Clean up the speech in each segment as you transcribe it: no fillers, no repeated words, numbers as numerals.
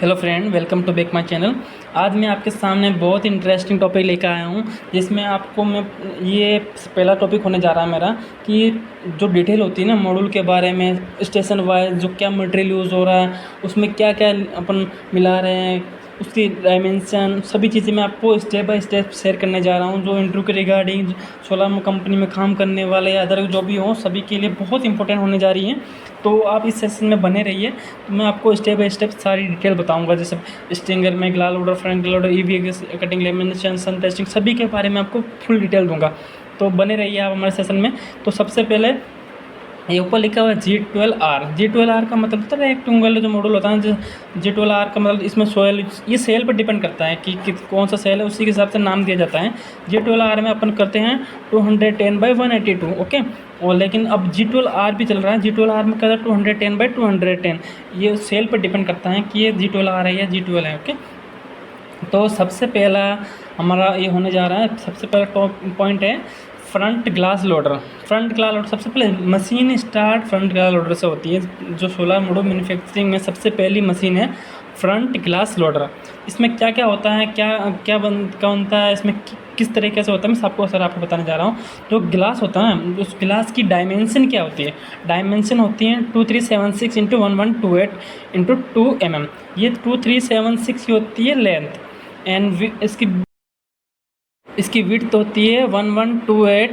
Hello friend, welcome to back my channel. आज मैं आपके सामने बहुत इंटरेस्टिंग टॉपिक लेकर आया हूँ, जिसमें आपको मैं ये पहला टॉपिक होने जा रहा है मेरा कि जो डिटेल होती है ना मॉड्यूल के बारे में, स्टेशन वाइज जो क्या मटेरियल यूज़ हो रहा है, उसमें क्या क्या अपन मिला रहे हैं, उसकी डायमेंशन, सभी चीज़ें मैं आपको स्टेप बाय स्टेप शेयर करने जा रहा हूँ। जो इंटरव्यू के रिगार्डिंग सोलर कंपनी में काम करने वाले या अदर जो भी हों, सभी के लिए बहुत इंपॉर्टेंट होने जा रही हैं। तो आप इस सेशन में बने रहिए, तो मैं आपको स्टेप बाय स्टेप सारी डिटेल बताऊंगा, जैसे स्टिंगर में glass loader, front loader, EV cutting, lamination, sun testing, सभी के बारे में आपको फुल डिटेल दूंगा। तो बने रहिए आप हमारे सेशन में। तो सबसे पहले ये ऊपर लिखा हुआ है G12R। G12R का मतलब होता है रेक्टेंगुलर जो मॉडल होता है। G12R का मतलब इसमें सोयल, ये सेल पर डिपेंड करता है कि कौन सा सेल है, उसी के हिसाब से नाम दिया जाता है। G12R में अपन करते हैं 210/182, ओके। और लेकिन अब G12R भी चल रहा है। G12R में कहता है 210/210। ये सेल पर डिपेंड करता है कि ये G12R है या G12 है, ओके। तो सबसे पहला हमारा ये होने जा रहा है, सबसे पहला टॉप पॉइंट है front glass loader. Front glass loader सबसे पहले machine start front glass loader से होती है। जो सोलर मॉड्यूल मैन्युफैक्चरिंग में सबसे पहली मशीन है फ्रंट ग्लास लोडर। इसमें क्या क्या होता है, क्या बनता है, इसमें किस तरीके से होता है, मैं आपको बताने जा रहा हूँ। जो ग्लास होता है, उस ग्लास की डायमेंशन क्या होती है? डायमेंशन होती है 2376x1128x2 mm। ये 2376 की होती है लेंथ, एंड इसकी विड्थ होती है 1128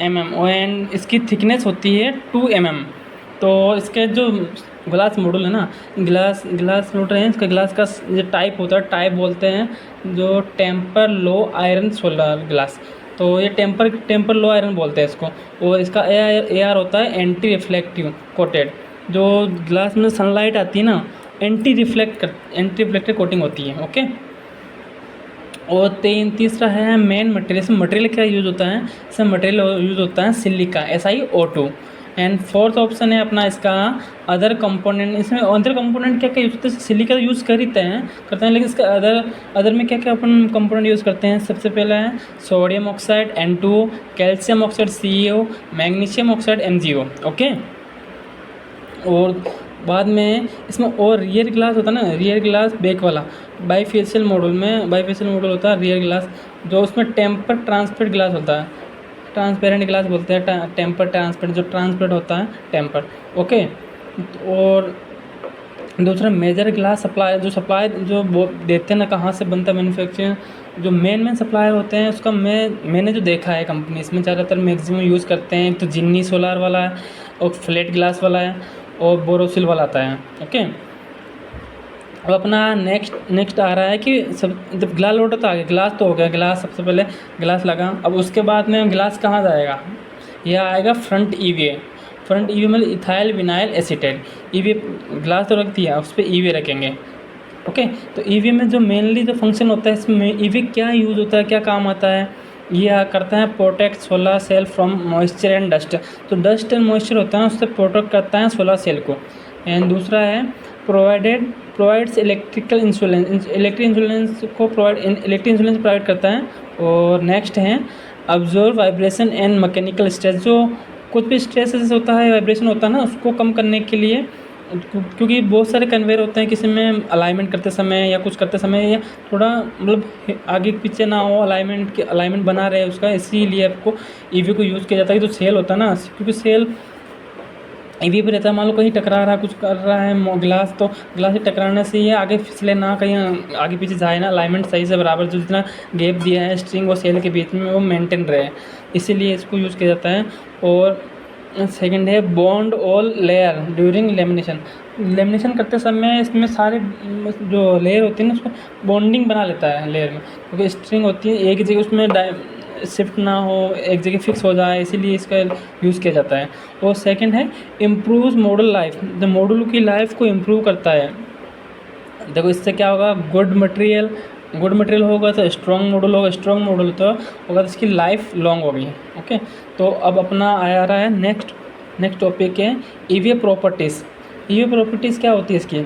mm, एंड इसकी थिकनेस होती है 2 mm। तो इसके जो ग्लास मॉडल है ना, ग्लास लोडर है, इसका ग्लास का जो टाइप होता है, टाइप बोलते हैं जो टेम्पर लो आयरन सोलर ग्लास। तो ये टेम्पर लो आयरन बोलते हैं इसको। और इसका AR होता है एंटी रिफ्लेक्टिव कोटेड। जो ग्लास में सनलाइट आती है ना, एंटी रिफ्लेक्टर कोटिंग होती है, ओके। और तीसरा है मेन मटेरियल। इसमें मटेरियल क्या यूज़ होता है? इसमें मटेरियल यूज़ होता है silica, SiO2। And fourth option है अपना इसका अदर कंपोनेंट। इसमें अदर कंपोनेंट क्या क्या यूज़ होते हैं? सिलिका यूज़ करते हैं, लेकिन इसका अदर में क्या क्या अपन कंपोनेंट यूज़ करते हैं? सबसे पहला है sodium oxide N2O, calcium oxide CaO, magnesium oxide MgO, okay. और बाद में इसमें और रियर ग्लास होता है ना, रियर ग्लास बैक वाला बाईफेशियल मॉडल होता है रियर ग्लास, जो उसमें टेम्पर ट्रांसपेरेंट ग्लास होता है। ट्रांसपेरेंट ग्लास बोलते हैं, टेम्पर ट्रांसपेरेंट, जो ट्रांसपेरेंट होता है टेम्पर, ओके। और दूसरा मेजर ग्लास सप्लाई, जो देते हैं ना, कहाँ से बनता है मैन्युफैक्चरिंग, जो मेन सप्लायर होते हैं उसका मैंने जो देखा है कंपनी, इसमें ज़्यादातर मैक्सिमम यूज़ करते हैं। तो जिन्नी सोलार वाला है, और फ्लैट ग्लास वाला है, और बोरोसिल वाला आता है, ओके। अब अपना नेक्स्ट आ रहा है कि सब जब ग्लास लोडर तो आ गया, ग्लास तो हो गया, ग्लास सबसे पहले ग्लास लगा। अब उसके बाद में ग्लास कहाँ जाएगा? यह आएगा फ्रंट EVA। फ्रंट EVA मतलब ethyl vinyl acetate. EVA glass तो रख दिया, उस पर EVA रखेंगे, ओके। तो EVA में जो मेनली जो फंक्शन होता है, इसमें EVA क्या यूज़ होता है, क्या काम आता है? ये करता है protect solar cell from moisture and dust. तो डस्ट एंड मॉइस्चर होता है, उससे प्रोटेक्ट करता है सोलर सेल को। एंड दूसरा है प्रोवाइड्स इलेक्ट्रिक इंसुलेंस प्रोवाइड करता है। और नेक्स्ट है absorb vibration and mechanical stress. जो कुछ भी स्ट्रेस होता है, वाइब्रेशन होता है ना, उसको कम करने के लिए, क्योंकि बहुत सारे कन्वेयर होते हैं, किसी में अलाइनमेंट करते समय या कुछ करते समय या थोड़ा मतलब आगे पीछे ना हो, अलाइनमेंट बना रहे उसका, इसीलिए आपको EVA को यूज़ किया जाता है। जो सेल होता है ना, क्योंकि सेल EVA पे रहता है, मान लो कहीं टकरा रहा है, कुछ कर रहा है ग्लास, तो ग्लास से टकराने से ये आगे फिसले ना, कहीं आगे पीछे जाए ना, अलाइनमेंट सही से बराबर, जो जितना गैप दिया है स्ट्रिंग और सेल के बीच में, वो मेंटेन रहे, इसीलिए इसको यूज़ किया जाता है। और सेकंड है bond all layer during lamination करते समय इसमें सारे जो लेयर होती है ना, उसको बॉन्डिंग बना लेता है लेयर में, क्योंकि स्ट्रिंग होती है एक जगह, उसमें शिफ्ट ना हो, एक जगह फिक्स हो जाए, इसीलिए इसका यूज़ किया जाता है। और सेकंड है इम्प्रूव मॉडल लाइफ। जो मॉडल की लाइफ को इम्प्रूव करता है, देखो इससे क्या होगा, गुड मटेरियल होगा तो स्ट्रॉन्ग मॉडल होगा, स्ट्रॉन्ग मॉडल तो होगा तो इसकी लाइफ लॉन्ग होगी, ओके। तो अब अपना आ रहा है नेक्स्ट टॉपिक है EVA प्रॉपर्टीज़। EVA प्रॉपर्टीज़ क्या होती है इसकी?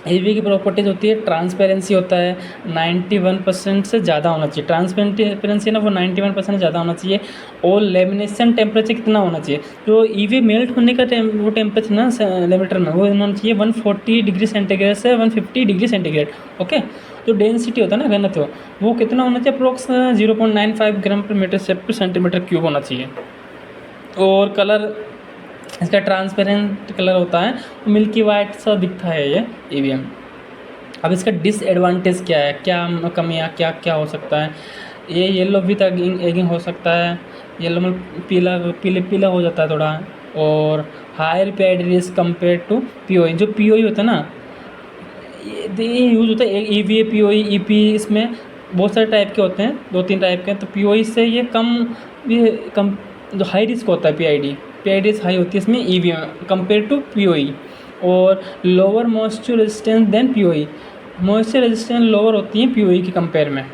ईवी की प्रॉपर्टीज़ होती है, ट्रांसपेरेंसी होता है 91% से ज़्यादा होना चाहिए, ट्रांसपेरेंसी ना वो 91% ज़्यादा होना चाहिए। और लेमिनेशन टेम्परेचर कितना होना चाहिए, जो ईवी मेल्ट होने का वो टेम्परेचर ना लेमिटर में वो होना चाहिए 140 डिग्री सेंटीग्रेड से 150 डिग्री सेंटीग्रेड। ओके, जो डेंसिटी होता है ना घनत्व वो कितना होना चाहिए, अप्रोक्स 0.95 ग्राम पर मीटर पर सेंटीमीटर क्यूब होना चाहिए। और कलर इसका ट्रांसपेरेंट कलर होता है, मिल्की वाइट सा दिखता है ये ईवीएम। अब इसका डिसएडवांटेज क्या है, क्या कमियाँ क्या क्या हो सकता है, ये येलो भी तक एगिंग हो सकता है, येलो में पीला हो जाता है थोड़ा। और higher PID risk compare to POE, जो पीओई होता है ना ये यूज़ होता है ईवीए पीओई ईपी, इसमें बहुत सारे टाइप के होते हैं, 2-3 टाइप के। तो पीओई से ये कम जो हाई रिस्क होता है पीआईडी हाई होती है इसमें ईवीएम कंपेयर टू पीओई। और lower moisture resistance than POE, moisture resistance lower होती है पीओई के कंपेयर में।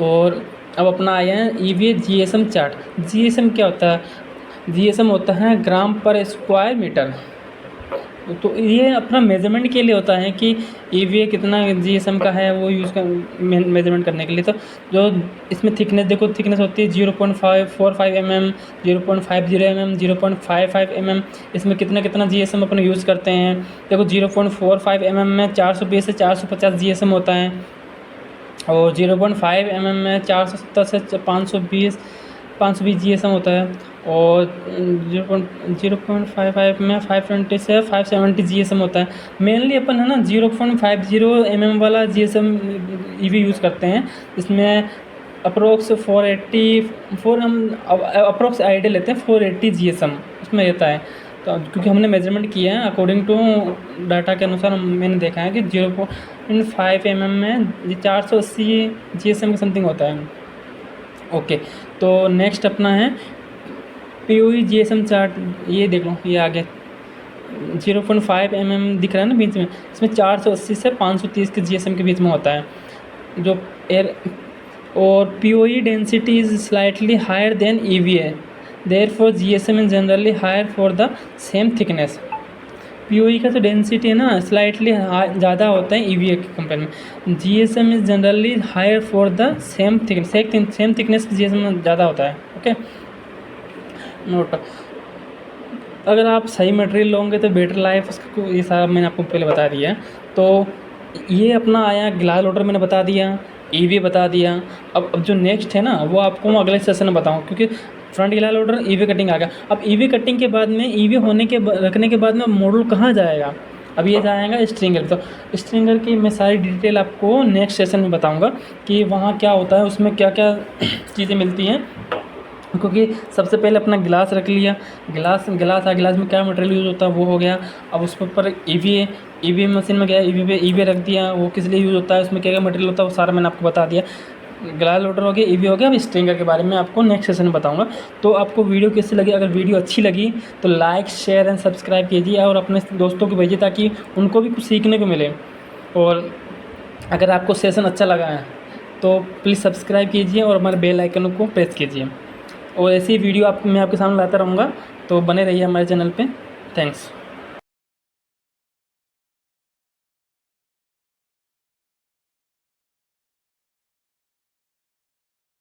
और अब अपना आया है ईवीए जीएसएम चार्ट। जीएसएम क्या होता है, जीएसएम होता है ग्राम पर स्क्वायर मीटर। तो ये अपना मेजरमेंट के लिए होता है कि ईवीए कितना जीएसएम का है, वो यूज़ कर मेजरमेंट करने के लिए। तो जो इसमें थिकनेस देखो, थिकनेस होती है 0.545 mm, 0.50 mm, 0.55 mm। इसमें कितना जीएसएम अपन यूज़ करते हैं, देखो 0.45 mm में 420 से 450 जीएसएम होता है। और 0.5 mm में 470 से 520 जीएसएम होता है। और 0.55 में 520 से 570 जीएसएम होता है। मेनली अपन है ना 0.50 mm वाला जीएसएम ईवी यूज़ करते हैं। इसमें अप्रोक्स 484 हम अप्रोक्स आइडिया लेते हैं 480 जीएसएम उसमें रहता है। तो क्योंकि हमने मेजरमेंट किया है अकॉर्डिंग टू डाटा के अनुसार मैंने देखा है कि 0.5 mm में 480 जीएसएम के समथिंग होता है। ओके, तो नेक्स्ट अपना है पीओई जीएसएम चार्ट। ये देख लो, ये आगे 0.5 mm दिख रहा है ना बीच में, इसमें 480 से 530 के जीएसएम के बीच में होता है जो एयर। और POE density is slightly higher than EVA, therefore GSM is generally higher for the same thickness. POE का जो डेंसिटी है ना स्लाइटली ज़्यादा होता है ईवीए के कंपेयर में। GSM is generally higher for the same thickness GSM ज़्यादा होता है। Okay, note. अगर आप सही मटेरियल लोगे तो बेटर लाइफ, उसको ये सारा मैंने आपको पहले बता दिया। तो ये अपना आया ग्लास लोडर मैंने बता दिया, ईवी बता दिया। अब जो नेक्स्ट है ना वो आपको मैं अगले सेशन में बताऊँ, क्योंकि front glass loader EV cutting आ गया। अब ईवी कटिंग के बाद में ईवी होने के रखने के बाद में मॉडल कहाँ जाएगा, अब ये जाएगा स्ट्रिंगर। तो स्ट्रिंगर की मैं सारी डिटेल आपको नेक्स्ट सेशन में बताऊँगा कि वहाँ क्या होता है, उसमें क्या क्या चीज़ें मिलती हैं। क्योंकि सबसे पहले अपना गिलास रख लिया, गिलास में क्या मटेरियल यूज़ होता है वो हो गया। अब उसके ऊपर ईवी मशीन में गया, ईवी रख दिया, वो किस लिए यूज़ होता है, उसमें क्या क्या मटेरियल होता है वो सारा मैंने आपको बता दिया। ग्लास लोडर हो गया, ईवी हो गया। अब स्ट्रिंगर के बारे में आपको नेक्स्ट सेशन में बताऊंगा। तो आपको वीडियो कैसी लगी, अगर वीडियो अच्छी लगी तो लाइक शेयर एंड सब्सक्राइब कीजिए और अपने दोस्तों को भेजिए ताकि उनको भी कुछ सीखने को मिले। और अगर आपको सेशन अच्छा लगा है तो प्लीज़ सब्सक्राइब कीजिए और हमारे बेल आइकन को प्रेस कीजिए। और ऐसी वीडियो मैं आपके सामने लाता रहूँगा, तो बने रहिए हमारे चैनल पे। थैंक्स।